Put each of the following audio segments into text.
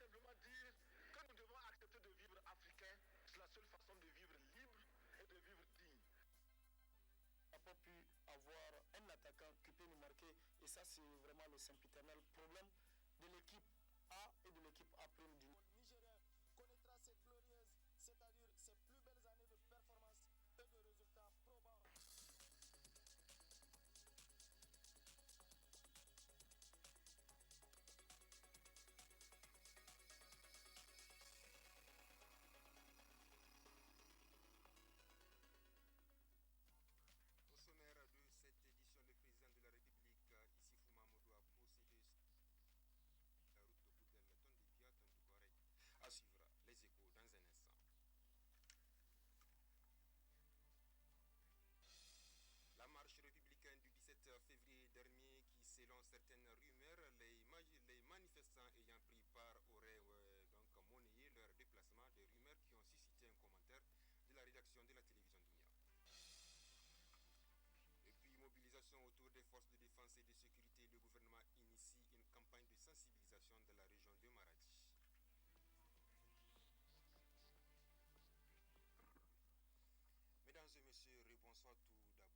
simplement dire que nous devons accepter de vivre africain. C'est la seule façon de vivre libre et de vivre digne. On n'a pas pu avoir un attaquant qui peut nous marquer. Et ça, c'est vraiment le sempiternel problème de l'équipe A et de l'équipe A'. Le Nigérien connaîtra ses glorieuses, c'est-à-dire ses plus belles années de performance et de résultats probants. Au sommaire de cette édition, le président de la République, Issoufou Mahamadou, a procédé à la route de Boudel, Tondibia, Tondoukoré. À suivre les échos dans un instant. La marche républicaine du 17 février dernier, qui selon certaines rumeurs, les manifestants ayant pris part auraient donc monnayé leur déplacement, des rumeurs qui ont suscité un commentaire de la rédaction de la télévision Dunia. Et puis, mobilisation autour des forces de défense et de sécurité, le gouvernement initie une campagne de sensibilisation dans la région de Maradi. Mesdames et messieurs, bonsoir. Tout d'abord,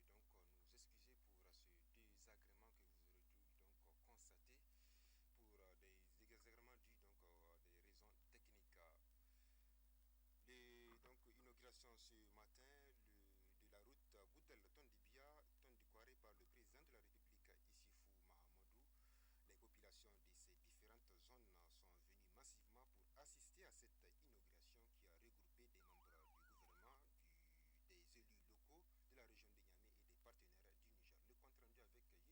veuillez donc nous excuser pour ce désagrément que vous aurez dû donc constater pour des désagréments dus donc des raisons techniques. Donc, inauguration ce matin de la route Goudel-Tondibia-Tondoukoré par le président de la République, Issoufou Mahamadou. Les populations de ces différentes zones sont venues massivement pour assister à cette inauguration qui a regroupé des membres du gouvernement, des élus locaux de la région de Niamey et des partenaires du Niger. Le compte rendu avec Youssouf Oumar et Soumela Danti.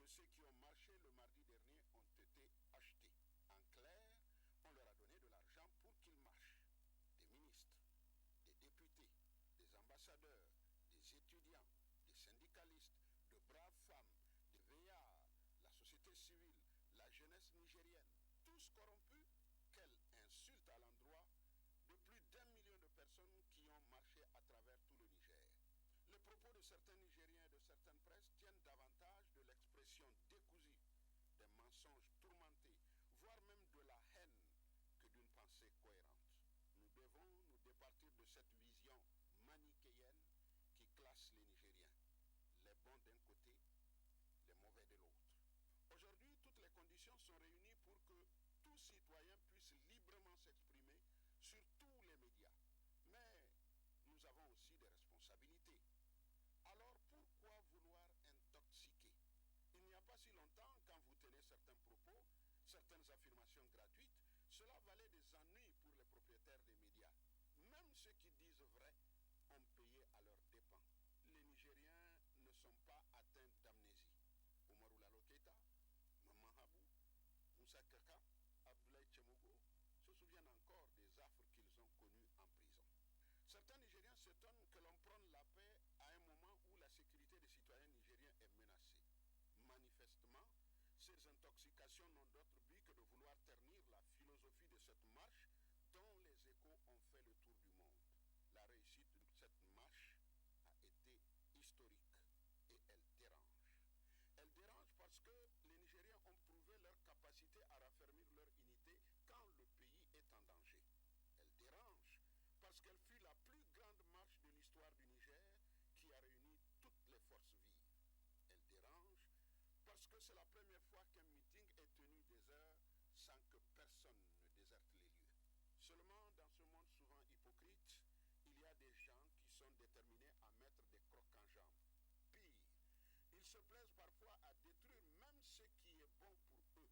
que ceux qui ont marché le mardi dernier ont été achetés. En clair, on leur a donné de l'argent pour qu'ils marchent. Des ministres, des députés, des ambassadeurs, des étudiants, des syndicalistes, de braves femmes, des veillards, la société civile, la jeunesse nigérienne, tous corrompus. Quelle insulte à l'endroit de plus d'1 million de personnes qui ont marché à travers tout le Niger. Les propos de certains Nigériens et de certaines presses tiennent davantage de l'expression décousue, des mensonges tourmentés, voire même de la haine, que d'une pensée cohérente. Nous devons nous départir de cette vision manichéenne qui classe les Nigériens, les bons d'un côté, les mauvais de l'autre. Aujourd'hui, toutes les conditions sont réunies pour que tout citoyen puisse librement s'exprimer sur tous les médias. Mais nous avons aussi des responsabilités. Alors pourquoi vouloir intoxiquer? Il n'y a pas si longtemps, quand vous tenez certains propos, certaines affirmations gratuites, cela valait des ennuis pour les propriétaires des médias. Même ceux qui disent vrai ont payé à leurs dépens. Les Nigériens ne sont pas atteints d'amnésie. Oumarou Lalo Keita, Maman Habou, Moussa Kaka, Abdoulaye Tchemogo se souviennent encore des affres qu'ils ont connues en prison. Certains Nigériens s'étonnent que l'on prenne la paix à un moment où la sécurité des citoyens nigériens est menacée. Manifestement, ces intoxications n'ont d'autre but que de vouloir ternir la philosophie de cette marche dont les échos ont fait le tour du monde. La réussite de cette marche a été historique et elle dérange. Elle dérange parce que les Nigériens ont prouvé leur capacité à raffermir leur unité quand le pays est en danger. Elle dérange parce qu'elle fut la plus grande marche de l'histoire du Niger qui a réuni toutes les forces vives. Elle dérange parce que c'est la première fois qu'un meeting est tenu des heures sans que personne ne déserte les lieux. Seulement, dans ce monde souvent hypocrite, il y a des gens qui sont déterminés à mettre des crocs en jambes. Pire, ils se plaisent parfois à détruire même ce qui est bon pour eux.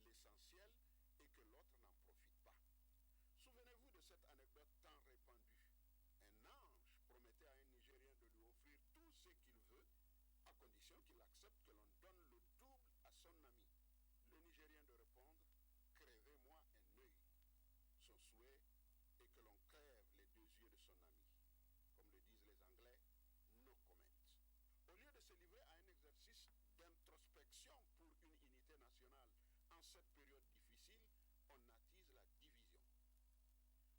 L'essentiel est que l'autre n'en profite pas. Souvenez-vous de cette anecdote tant répandue. Un ange promettait à un Nigérien de lui offrir tout ce qu'il veut, à condition qu'il accepte que l'on donne le double à son ami. Le Nigérien de répondre, crevez-moi un œil. Son souhait est que l'on crève les deux yeux de son ami. Comme le disent les Anglais, no comment. Au lieu de se livrer à un exercice d'introspection pour une unité nationale en cette période difficile, on attise la division.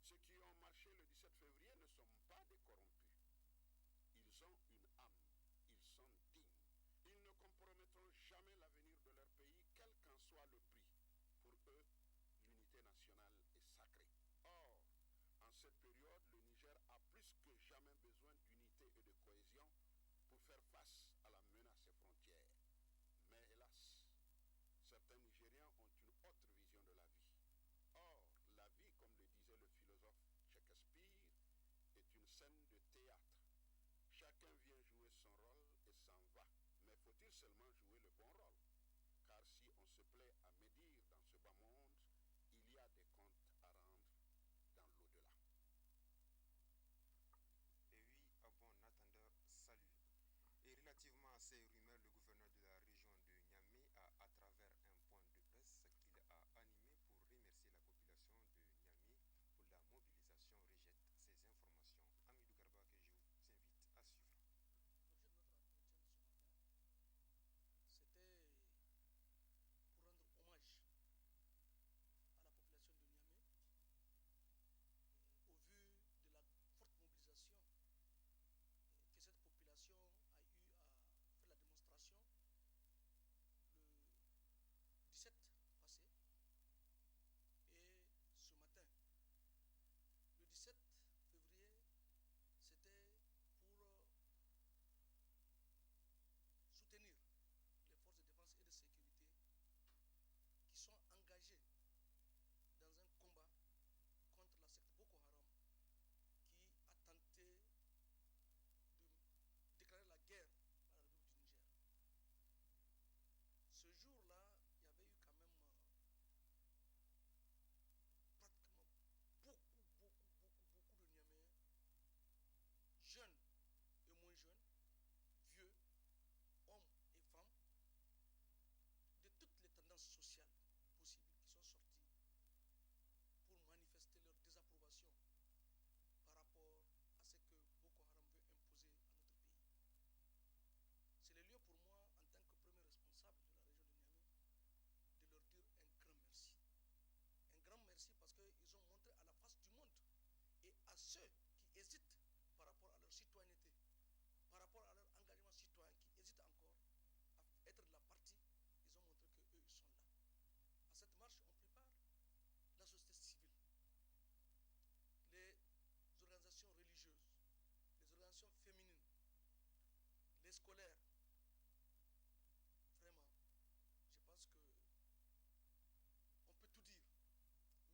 Ceux qui ont marché le 17 février ne sont pas des corrompus. Ils ont une âme. Ils sont dignes. Ils ne compromettront jamais l'avenir de leur pays, quel qu'en soit le prix. Pour eux, l'unité nationale est sacrée. Or, en cette période, le Niger a plus que jamais besoin d'unité et de cohésion pour faire face à la menace à ses frontières. Mais hélas, certains Nigériens ont une autre vision de la vie. Or, la vie, comme le disait le philosophe Shakespeare, est une scène de théâtre. Chacun vient jouer son rôle et s'en va. Mais faut-il seulement jouer le bon rôle? Car si on se plaît à médire dans ce bas monde, il y a des comptes à rendre dans l'au-delà. Et oui, à bon attendeur, salut. Et relativement à ces rumeurs, le gouverneur de la région de Niamey a, à travers un point de presse qu'il a animé pour remercier la population de Niamey pour la mobilisation, rejette ces informations. Amidou Garba, que je vous invite à suivre. L'objet de notre entretien de ce matin, c'était pour rendre hommage à la population de Niamey au vu de la forte mobilisation que cette population a eu à faire la démonstration population féminine, les scolaires, vraiment, je pense que on peut tout dire,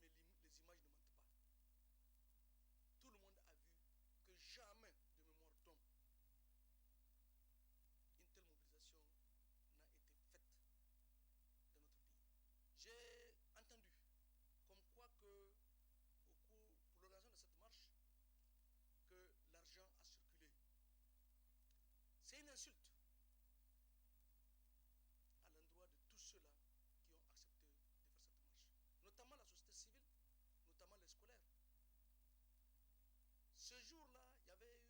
mais les images ne mentent pas. Tout le monde a vu que jamais de mémoire d'homme une telle mobilisation n'a été faite dans notre pays. J'ai entendu comme quoi que pour l'organisation de cette marche, que l'argent a circulé. C'est une insulte à l'endroit de tous ceux-là qui ont accepté de faire cette marche, notamment la société civile, notamment les scolaires. Ce jour-là, il y avait eu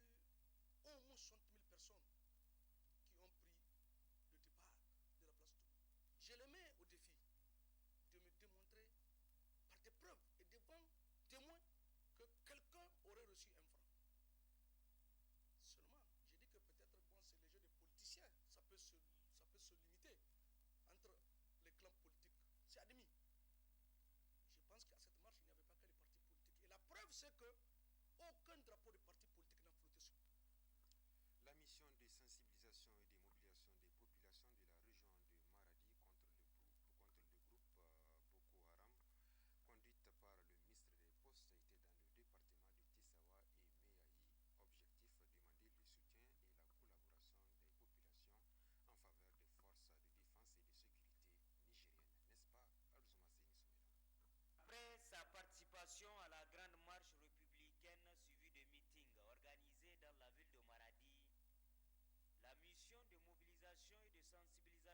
au moins 60 000 personnes qui ont pris le départ de la place Toulouse. Je les mets au défi de me démontrer par des preuves et des bons témoins que quelqu'un aurait reçu un franc. Seulement, j'ai dit que peut-être, bon, c'est le jeu des politiciens, ça peut se limiter entre les clans politiques. C'est admis. Je pense qu'à cette marche, il n'y avait pas que les partis politiques. Et la preuve, c'est que aucun drapeau de parti politique n'a flotté sur. La mission de sensibilisation et de mobilisation des populations de la région de Maradi contre le groupe Boko Haram, conduite par le ministre des Postes, était dans le département de Tissawa et Meahi. Objectif, demander le soutien et la collaboration des populations en faveur des forces de défense et de sécurité nigériennes. N'est-ce pas, Alzuma Senisouela? Après sa participation à la grande marche républicaine suivie de meetings organisés dans la ville de Maradi, la mission de mobilisation et de sensibilisation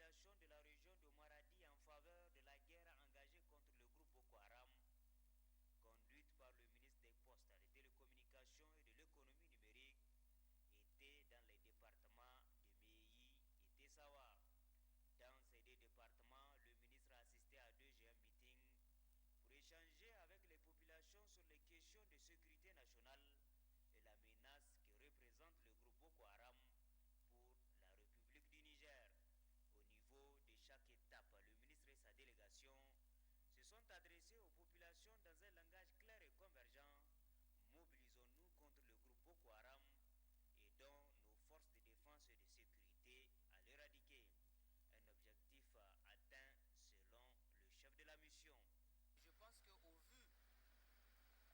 des populations de la région de Maradi en faveur de la guerre engagée contre le groupe Boko Haram, conduite par le ministre des Postes, des Télécommunications et de l'Économie numérique, était dans les départements de Meahi et Tessawa. Dans ces deux départements, le ministre a assisté à 2 GM meetings pour échanger avec les populations sur les questions de sécurité nationale et la menace que représente le groupe Boko Haram pour la République du Niger. Au niveau de chaque étape, le ministre et sa délégation se sont adressés aux populations dans un langage clair et convergent. Mobilisons-nous contre le groupe Boko Haram et aidons nos forces de défense et de sécurité à l'éradiquer. Un objectif atteint selon le chef de la mission. Je pense qu'au vu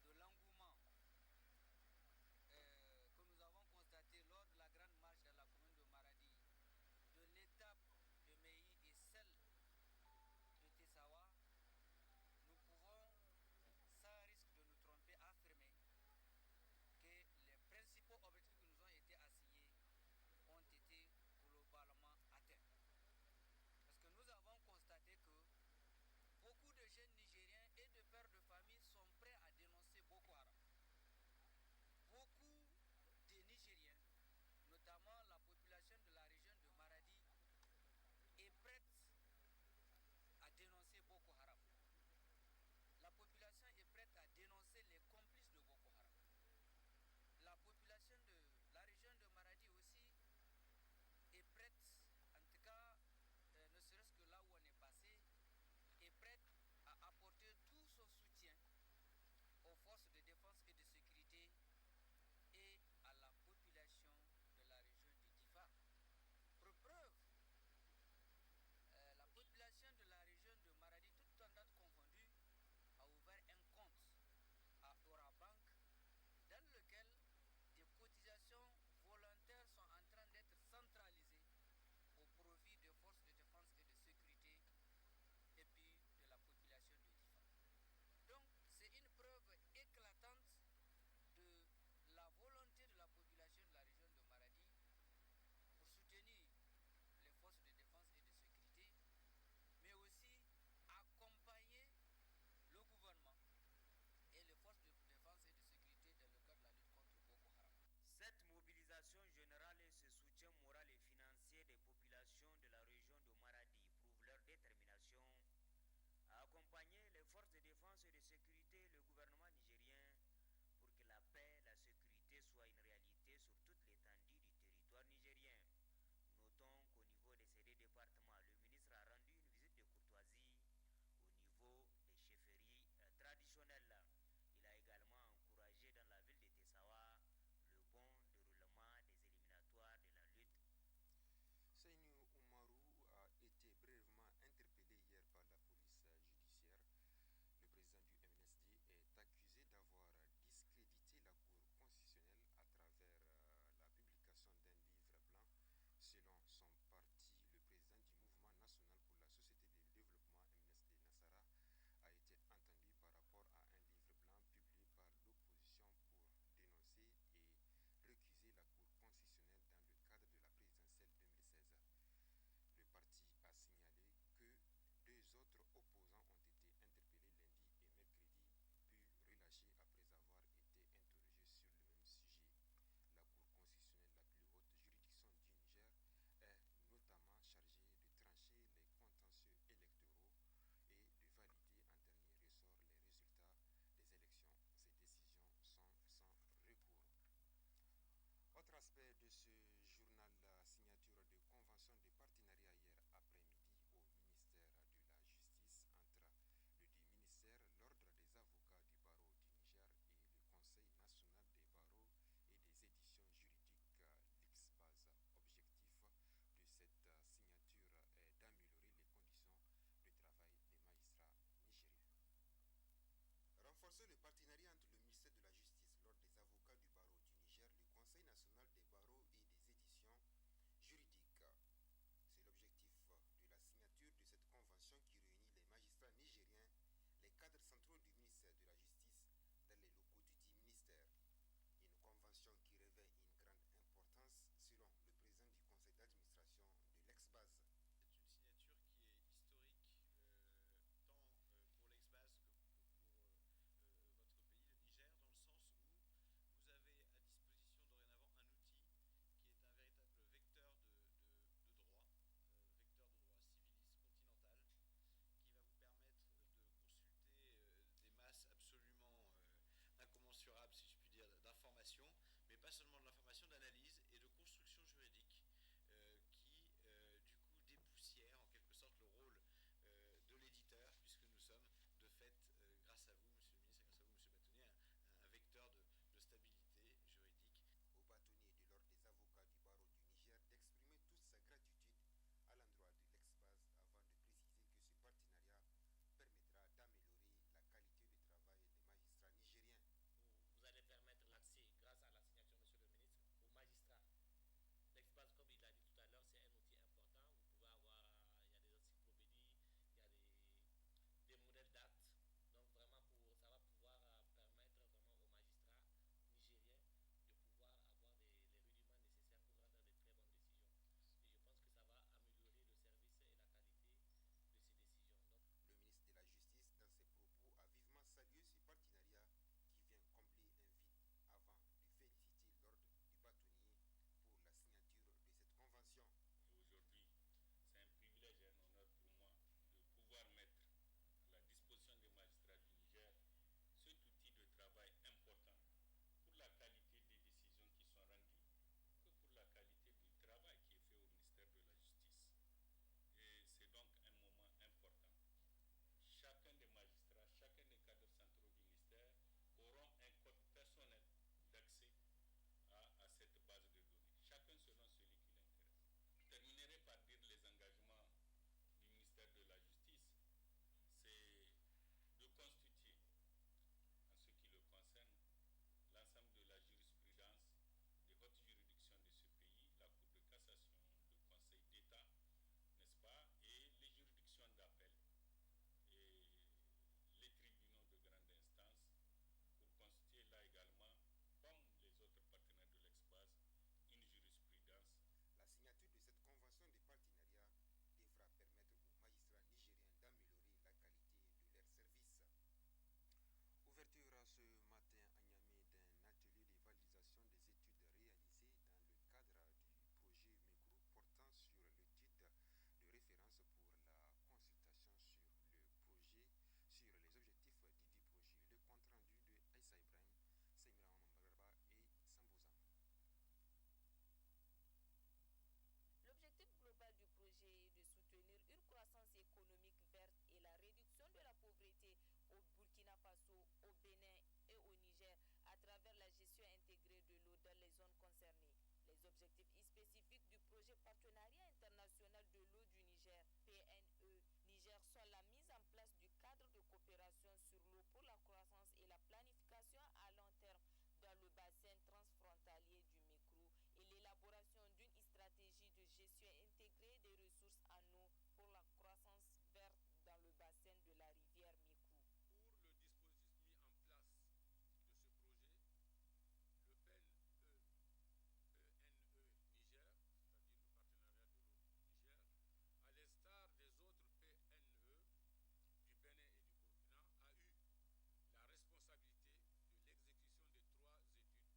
de l'engouement que nous avons constaté lors de la grande marche dans la commune de Maradi, de l'étape de Meahi et celle de Tessawa, nous pouvons, sans risque seulement de l'information, d'analyse et de construction juridique qui, du coup, dépoussière en quelque sorte le rôle de l'éditeur, puisque nous sommes, de fait, grâce à vous, Monsieur le ministre, et grâce à vous, Monsieur Bâtonnier, un vecteur de stabilité juridique. Au bâtonnier de l'ordre des avocats du barreau du Niger d'exprimer toute sa gratitude à l'endroit de l'Exbase avant de préciser que ce partenariat permettra d'améliorer la qualité de travail des magistrats nigériens. Vous allez permettre l'accès, grâce à la signature, Monsieur le ministre, aux magistrats. L'Exbase, comme il l'a dit tout à l'heure, c'est un outil important. Vous pouvez avoir, il y a des encyclopédies, il y a des modèles d'actes. Donc vraiment, ça va pouvoir permettre vraiment aux magistrats nigériens de pouvoir avoir les rudiments nécessaires pour rendre de très bonnes décisions. Et je pense que ça va améliorer le service et la qualité de ces décisions. Donc, le ministre de la Justice, dans ses propos, a vivement salué ce partenariat qui vient combler un vide avant de féliciter l'ordre du bâtonnier pour la signature de cette convention. Et aujourd'hui, c'est un privilège et un honneur pour moi de pouvoir mettre à la disposition des magistrats du Niger cet outil de travail important pour la qualité des décisions qui sont rendues, que pour la qualité du travail qui est fait au ministère de la Justice. Et c'est donc un moment important. Chacun des magistrats, chacun des cadres centraux du ministère auront un code personnel d'accès à cette base de données, chacun selon celui qui l'intéresse. Je terminerai par dire les engagements du ministère de la Justice, c'est de constituer, en ce qui le concerne, l'ensemble de la jurisprudence des hautes juridictions de ce pays, la Cour de cassation, le Conseil d'État, n'est-ce pas, et les juridictions d'appel et les tribunaux de grande instance, pour constituer là également, comme les autres partenaires de l'Exbase, une jurisprudence. La signature de cette convention de partenariat devra permettre aux magistrats nigériens d'améliorer la qualité de leurs services. Ouverture ce matin à Niamey d'un atelier de validation des études réalisées dans le cadre du projet MECRU portant sur l'étude de référence pour la consultation sur le projet, sur les objectifs du projet. Le compte rendu de Aïssa Ibrahim, Samira Mambaraba et Sambozam. L'objectif global du projet est de soutenir une croissance économique verte et la réduction de la pauvreté au Burkina Faso, au Bénin et au Niger à travers la gestion intégrée de l'eau dans les zones concernées. Les objectifs spécifiques du projet Partenariat international de l'eau du Niger, PNE Niger, sont la mise en place du cadre de coopération sur l'eau pour la croissance et la planification à long terme dans le bassin transfrontalier du MECRU et l'élaboration d'une stratégie de gestion intégrée des ressources en eau pour la croissance verte dans le bassin de la rivière MECRU. Pour le dispositif mis en place de ce projet, le PNE Niger, c'est-à-dire le partenariat de l'eau Niger, à l'instar des autres PNE du Bénin et du Burkina, a eu la responsabilité de l'exécution de 3 études objets de cet atelier et qui ont été exécutées par des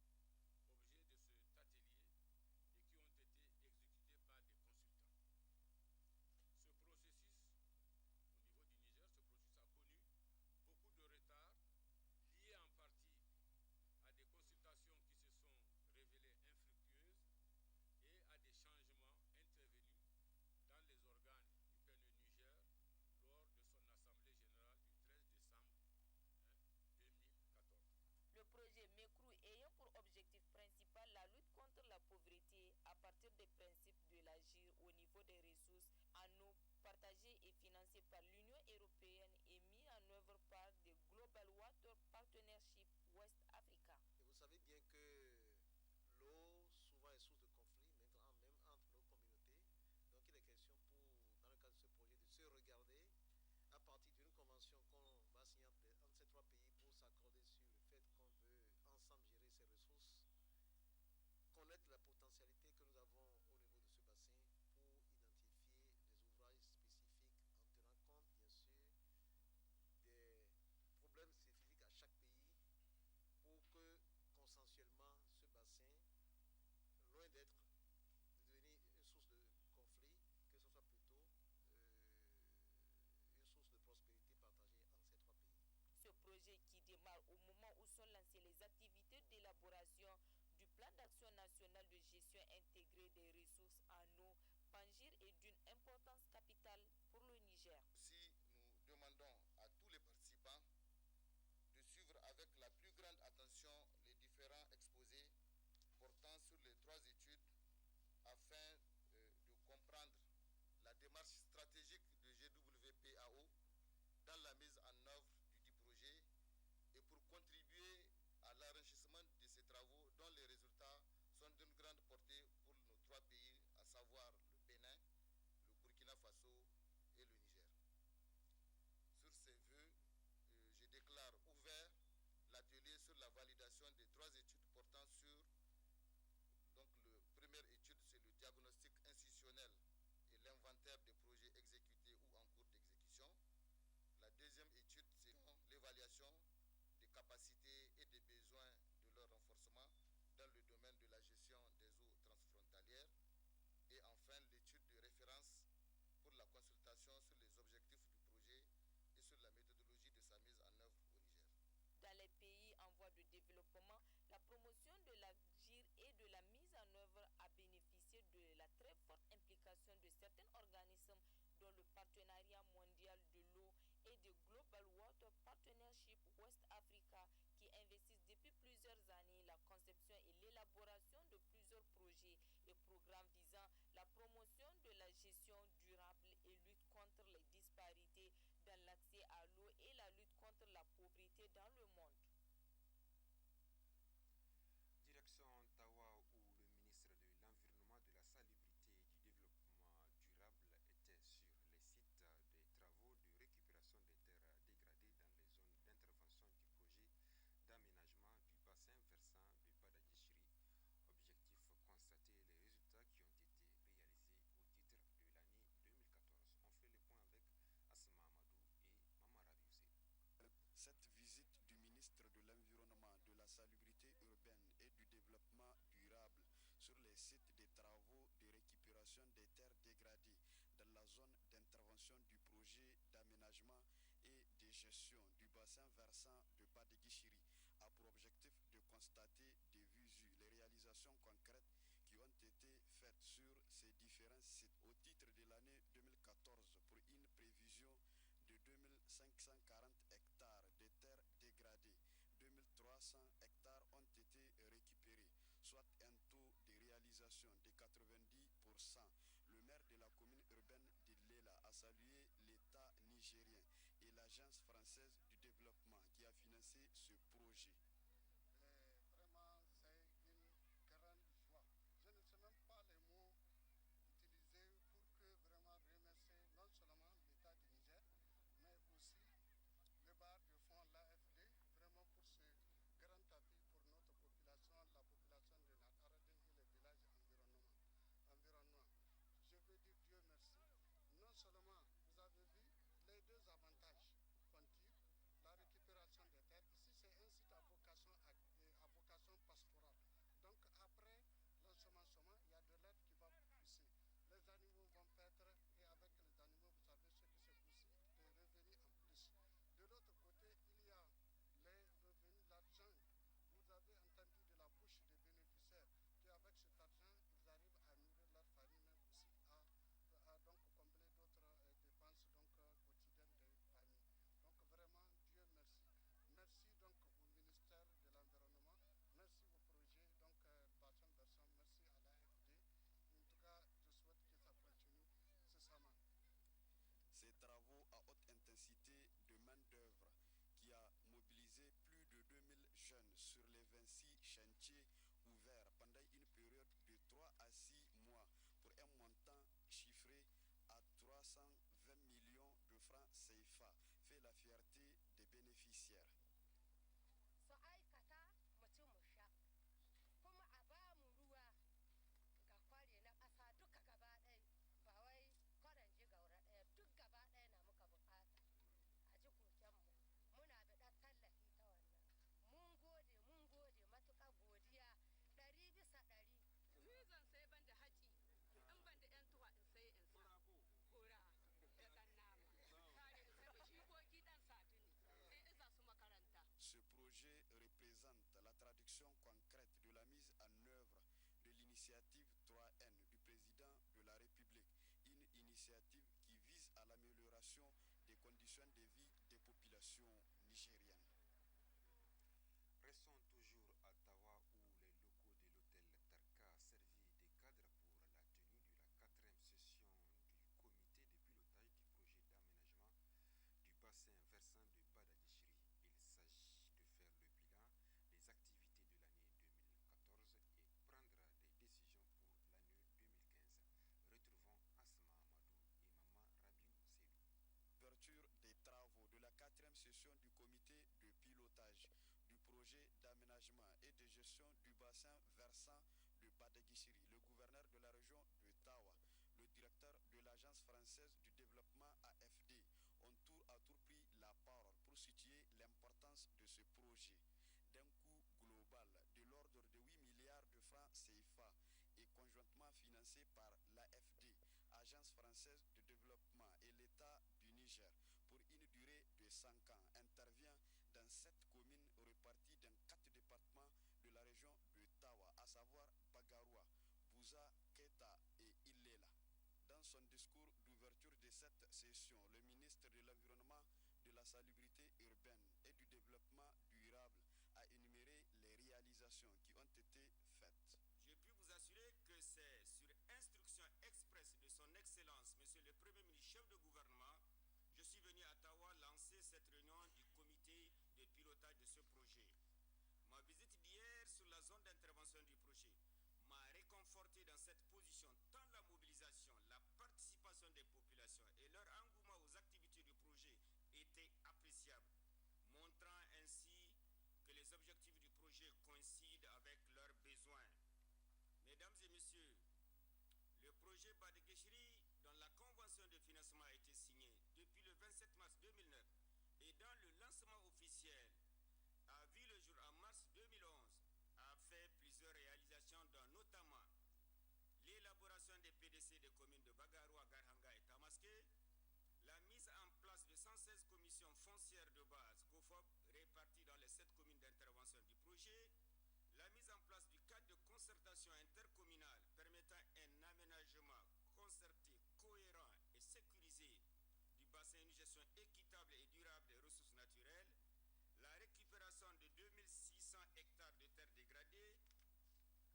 consultants. Ce processus, au niveau du Niger, ce processus a connu beaucoup de retard liés en partie à des consultations qui se sont révélées infructueuses et à des changements intervenus dans les organes du PNE Niger lors de son assemblée générale du 13 décembre 2014. Le projet MECRU ayant pour objectif principal la lutte contre la pauvreté à partir des principes de l'agir au niveau des ressources en eau partagées et financé par l'Union européenne et mis en œuvre par the Global Water Partnership West Africa. Et vous savez bien que l'eau souvent est source de conflits, maintenant même entre nos communautés. Donc il est question dans le cadre de ce projet de se regarder à partir d'une convention qu'on va signer entre ces 3 pays pour s'accorder sur le fait qu'on veut ensemble gérer ces ressources, connaître la potentialité que nous avons au niveau de ce bassin pour identifier des ouvrages spécifiques en tenant compte bien sûr la mise en œuvre du dit projet et pour contribuer à l'enrichissement de ces travaux dont les résultats sont d'une grande portée pour nos trois pays, à savoir le Bénin, le Burkina Faso et le Niger. Sur ces vœux, je déclare ouvert l'atelier sur la validation des 3 études portant sur. Donc, la première étude, c'est le diagnostic institutionnel et l'inventaire des projets exécutés ou en cours d'exécution. La deuxième étude, c'est l'évaluation des capacités et des besoins de leur renforcement dans le domaine de la gestion des eaux transfrontalières. Et enfin, l'étude de référence pour la consultation sur les objectifs du projet et sur la méthodologie de sa mise en œuvre au Niger. Dans les pays en voie de développement, la promotion de l'agir et de la mise en œuvre a bénéficié de la très forte implication de certains organismes dont le Partenariat mondial de l'eau et de Global Water Partnership West Africa qui investissent depuis plusieurs années la conception et l'élaboration de plusieurs projets et programmes visant la promotion de la gestion durable et lutte contre les disparités dans l'accès à l'eau et la lutte contre la pauvreté dans le monde. Direction Tawa où le ministre de l'Environnement, de la Salubrité et du Développement durable était sur les sites des travaux de récupération des terres dégradées dans les zones d'intervention du projet d'aménagement du bassin versant de Badagishiri. Objectif constater les résultats qui ont été réalisés au titre de l'année 2014. On fait le point avec Asma Amadou et Mamara Youssef. Cette visite du ministre de l'Environnement, de la Salubrité urbaine et du Développement durable sur les sites des travaux de récupération des terres dégradées dans la zone d'intervention du projet d'aménagement et de gestion du bassin versant de Badagishiri a pour objectif de constater de visu les réalisations concrètes qui ont été faites sur ces différents sites au titre de l'année 2014 pour une prévision de 2540 hectares de terres dégradées. 2300 hectares ont été récupérés, soit un taux de réalisation de 90%. Le maire de la commune urbaine de Lela a salué l'État nigérien et l'Agence française du développement qui a financé ce projet. Vraiment, c'est une grande joie. Je ne sais même pas les mots utilisés pour que vraiment remercier non seulement l'État du Niger, mais aussi le barre de fonds, l'AFD, vraiment pour ce grand appui pour notre population, la population de Nataradé et les villages environnants. Je veux dire Dieu merci. Non seulement vous avez vu les deux avantages qu'on tire, la récupération des terres. Ici, c'est un site à vocation pastorale. Donc, après l'ensemencement, il y a de l'aide qui va pousser. Les animaux vont paître et avec les animaux, vous savez ce qui se pousse, des revenus en plus. De l'autre côté, il y a les revenus, l'argent. Vous avez entendu de la bouche des bénéficiaires qu'avec cet argent, ils arrivent à nourrir leur famille, mais aussi à donc combler d'autres dépenses quotidiennes des familles. Donc vraiment, Dieu merci. Merci donc au ministère de l'Environnement, merci au projet, donc bassin versant, merci à l'AFD. En tout cas, je souhaite que ça continue incessamment. Ces travaux à haute intensité de main-d'œuvre qui a mobilisé plus de 2000 jeunes sur les 26 chantiers ouverts pendant une période de 3 à 6 mois pour un montant chiffré à 320 millions de francs CFA fait la fierté des bénéficiaires. Zan sai ban da haƙi in ban da 'yan tuwa in sai in sa hura da ɗan nama kare da sai jikoki ɗan sati ne in iza su makaranta. Ce projet représente la traduction concrète de la mise en œuvre de l'initiative 3N du président de la République, une initiative qui vise à l'amélioration des conditions de vie des populations nigériennes. Restons toujours à Tawa où les locaux de l'hôtel Tarka servi de cadre pour la tenue de la 4e session du comité de pilotage du projet d'aménagement du bassin versant d'aménagement et de gestion du bassin versant de Badaguichiri, le gouverneur de la région de Tawa, le directeur de l'Agence française du développement AFD ont tour à tour pris la parole pour situer l'importance de ce projet d'un coût global de l'ordre de 8 milliards de francs CFA et conjointement financé par l'AFD, Agence française de développement et l'État du Niger, pour une durée de 5 ans, intervient dans 7 communes réparties dans 4 départements de la région de Tawa, à savoir Bagaroua, Bouza, Keta et Ilela. Dans son discours d'ouverture de cette session, le ministre de l'Environnement, de la Salubrité urbaine et du Développement durable a énuméré les réalisations qui ont été faites. Je puis vous assurer que c'est sur instruction expresse de son Excellence, Monsieur le Premier ministre, chef de gouvernement, je suis venu à Ottawa lancer cette réunion du comité de pilotage de ce projet. Ma visite d'hier sur la zone d'intervention du projet m'a réconforté dans cette position, tant la mobilisation, la participation des populations et leur engouement aux activités du projet étaient appréciables, montrant ainsi que les objectifs du projet coïncident avec leurs besoins. Mesdames et messieurs, le projet Badaguichiri, dont la convention de financement a été signée depuis le 27 mars 2009 et dont le lancement officiel a vu le jour en mars 2011, a fait plusieurs réalisations, dont notamment l'élaboration des PDC des communes de Bagaroua, Garhanga et Tamaské, la mise en place de 116 commissions foncières de base COFOP réparties dans les 7 communes d'intervention du projet, la mise en place du cadre de concertation intercommunale permettant un aménagement concerté, cohérent et sécurisé du bassin, une gestion équitable et durable des ressources naturelles, la récupération de 2600 hectares de terres dégradées,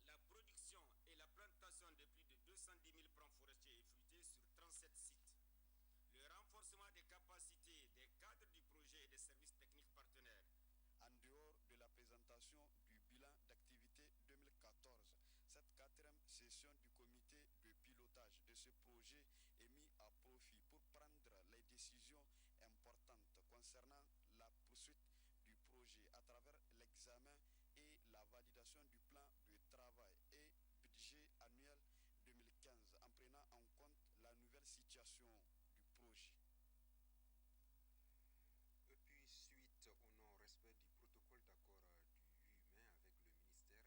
la production et la plantation de plus de 210 000 plants forestiers et fruitiers sur 37 sites, le renforcement des capacités des cadres du projet et des services techniques partenaires. En dehors de la présentation du bilan d'activité 2014, cette 4e session du comité de pilotage de ce projet est mise à profit pour prendre les décisions importantes concernant la poursuite du projet à travers l'examen et la validation du plan de travail et budget annuel 2015 en prenant en compte la nouvelle situation du projet. Et puis, suite au non-respect du protocole d'accord du 8 mai avec le ministère, les agents du syndicat des travailleurs du pétrole ont décidé d'aller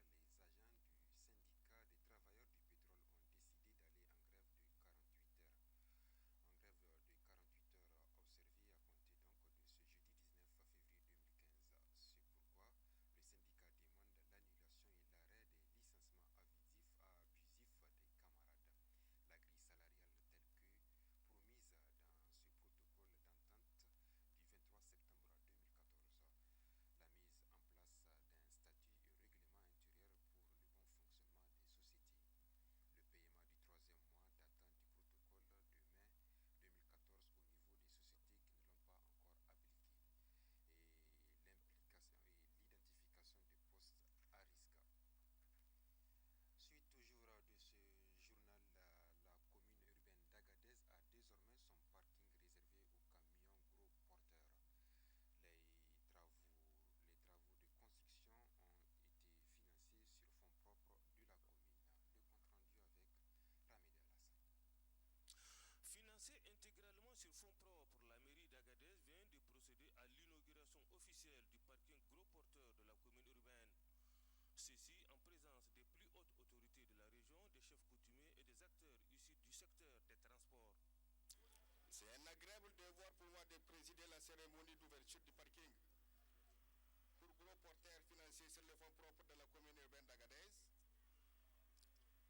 en grève de 48 heures. En grève de 48 heures observée à compter donc de ce jeudi 19 février 2015. C'est pourquoi le syndicat demande l'annulation et l'arrêt des licenciements abusifs des camarades. La grille salariale telle que promise dans ce protocole d'entente du 23 septembre 2014, la mise en place d'un statut et règlement intérieur pour le bon fonctionnement des sociétés, le paiement du 3e mois datant du protocole de mai 2014 au niveau des sociétés qui ne l'ont pas encore appliqué, et l'implication et l'identification des postes à risque. Suite toujours de ce journal, la commune urbaine d'Agadez a désormais son parking réservé aux camions gros porteurs. Les travaux de construction ont été financés sur fonds propres de la commune. Le compte rendu avec Ramedel Alassane. Financé intégralement sur fonds propres, la mairie d'Agadez vient de procéder à l'inauguration officielle du parking gros porteur de la commune urbaine. Ceci en présence des plus hautes autorités de la région, des chefs coutumiers et des acteurs issus du secteur des transports. C'est un agréable devoir pour moi de présider la cérémonie d'ouverture du parking pour gros porteurs financiers sur les fonds propres de la commune urbaine d'Agadez.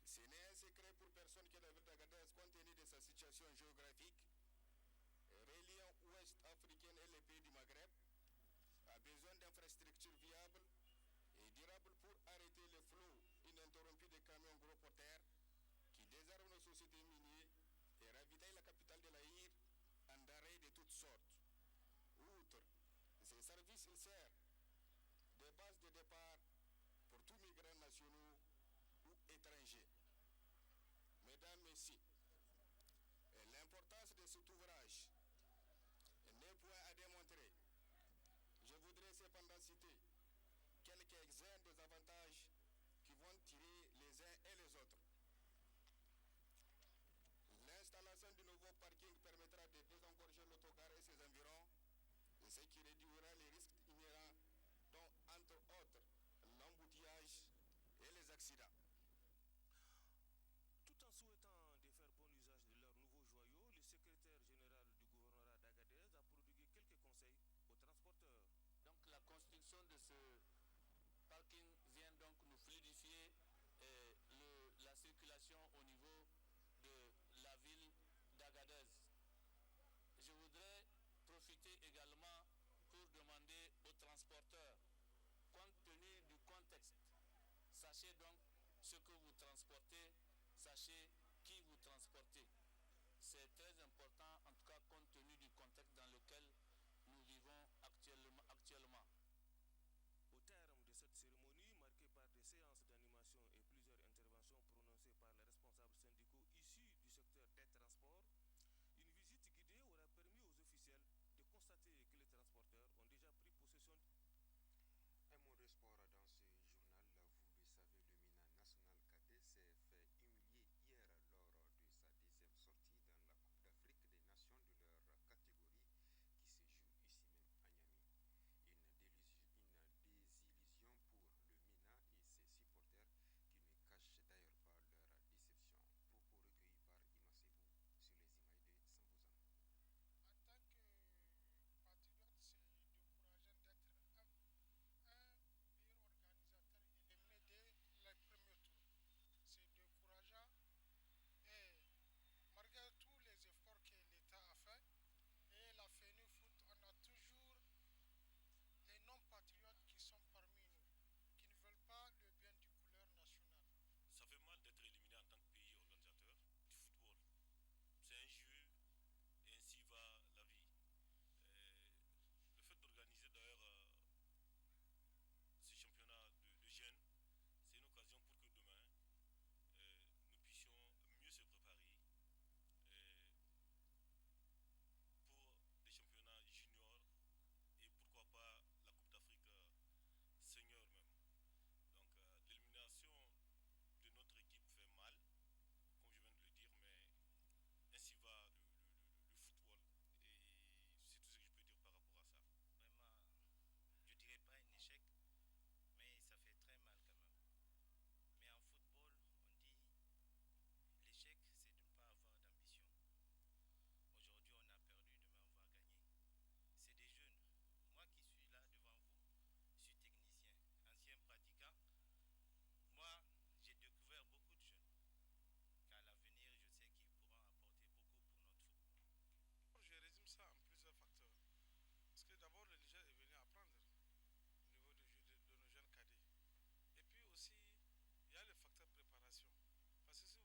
Ce n'est un secret pour personne que la ville d'Agadez, compte tenu de sa situation géographique, reliant ouest africaine et les pays du Maghreb, a besoin d'infrastructures viables et durables pour arrêter le flot ininterrompu de camions gros porteurs qui désarment nos sociétés minières et ravitaillent la capitale de l'Aïr en denrées de toutes sortes. Outre ces services, il sert de base de départ pour tous migrants nationaux ou étrangers. Mesdames, Messieurs, l'importance de cet ouvrage n'est point à démontrer. Je voudrais cependant citer quelques quelques-uns des avantages qui vont tirer les uns et les autres. L'installation du nouveau parking permettra de désengorger l'autogare et ses environs, et ce qui réduira les risques inhérents, dont entre autres l'embouteillage et les accidents. Tout en souhaitant de faire bon usage de leurs nouveaux joyaux, le secrétaire général du gouvernorat d'Agadez a prodigué quelques conseils aux transporteurs. Donc la construction de ce parking vient donc nous fluidifier la circulation au niveau de la ville d'Agadez. Je voudrais profiter également pour demander aux transporteurs, compte tenu du contexte, sachez donc ce que vous transportez, sachez qui vous transportez. C'est très important, en tout cas compte tenu du contexte dans lequel nous vivons actuellement. Au terme de cette cérémonie, marquée par des séances d'animation et plusieurs interventions prononcées par les responsables syndicaux issus du secteur des transports, une visite guidée aura permis aux officiels de constater que les transporteurs ont déjà pris possession. Un mot de sport dans ce journal. Vous le savez, le MENA national cadet s'est fait humilier hier lors de sa deuxième sortie dans la Coupe d'Afrique des Nations de leur catégorie qui se joue ici même à Niamey. Une désillusion pour le MENA et ses supporters qui ne cachent d'ailleurs pas leur déception. Propos recueillis par Inosebou sur les images de Sambozan. En tant que patriote, c'est décourageant d'être un meilleur organisateur éliminé dès les premiers tours. C'est décourageant et malgré tous les efforts que l'État a fait et la FENU Foot, on a toujours les non-patriotes qui sont parmi nous, qui ne veulent pas le bien du couleur nationale. Ça fait mal d'être éliminé en tant que pays organisateur du football. C'est un jeu et ainsi va la vie. Le fait d'organiser d'ailleurs ce championnat de jeunes, c'est une occasion pour que demain nous puissions mieux se préparer pour des championnats juniors et pourquoi pas la Coupe d'Afrique senior même. Donc l'élimination de notre équipe fait mal, comme je viens de le dire, mais ainsi va le football et c'est tout ce que je peux dire par rapport à ça. Vraiment, je dirais pas un échec, mais ça fait très mal quand même. Mais en football, on dit l'échec, c'est de ne pas avoir d'ambition. Aujourd'hui, on a perdu, demain on va gagner. C'est des jeunes. Moi qui suis là devant vous, je suis technicien, ancien pratiquant. Moi, j'ai découvert beaucoup de jeunes qu'à l'avenir, je sais qu'ils pourront apporter beaucoup pour notre football. Je résume ça en plusieurs facteurs. Parce que d'abord, le Niger est venu apprendre au niveau de nos jeunes cadets. Et puis aussi, il y a le facteur préparation. Parce que si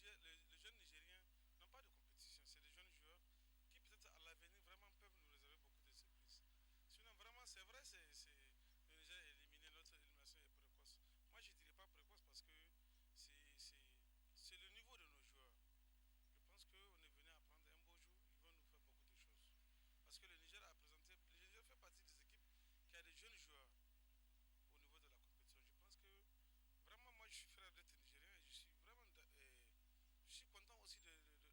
les jeunes Nigériens n'ont pas de compétition. C'est des jeunes joueurs qui peut-être à l'avenir vraiment peuvent nous réserver beaucoup de surprises. Sinon, vraiment, c'est vrai, le Niger est éliminé, notre élimination est précoce. Moi, je ne dirais pas précoce parce que c'est le niveau de nos joueurs. Je pense qu'on est venu apprendre un beau jour, ils vont nous faire beaucoup de choses. Parce que le Niger fait partie des équipes qui a des jeunes joueurs au niveau de la compétition. Je pense que vraiment, moi, je suis fier d'être Nigérien et je suis content aussi de nos joueurs.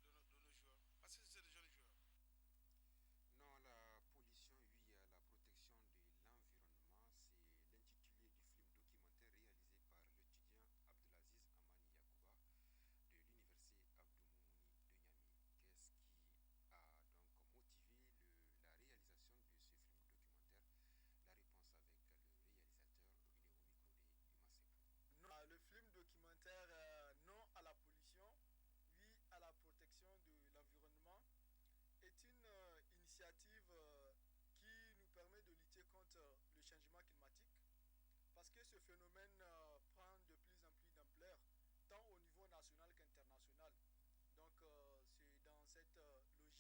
Parce que c'est des jeunes joueurs. Non, la pollution, oui, à la protection de l'environnement, c'est l'intitulé du film documentaire réalisé par l'étudiant Abdelaziz Amani Yakouba de l'université Abdou Moumouni de Niamey. Qu'est-ce qui a donc motivé la réalisation de ce film documentaire? La réponse avec le réalisateur, il est au micro de Masebou. Non, le film documentaire Non à la pollution, oui à la protection de l'environnement est une initiative qui nous permet de lutter contre le changement climatique parce que ce phénomène prend de plus en plus d'ampleur tant au niveau national qu'international. Donc c'est dans cette logique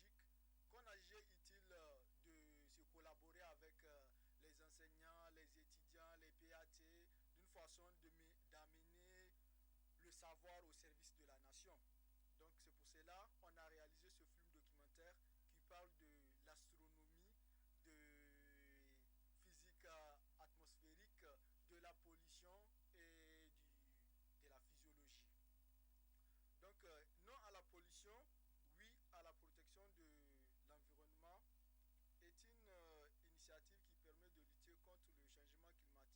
qu'on a jugé utile de se collaborer avec les enseignants, les étudiants, les PAT d'une façon d'amener le savoir au service de la nation. Donc c'est pour cela qu'on a réalisé ce film documentaire qui parle de l'astronomie, de physique atmosphérique, de la non à la pollution, oui à la protection de l'environnement est une initiative qui permet de lutter contre le changement climatique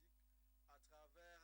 à travers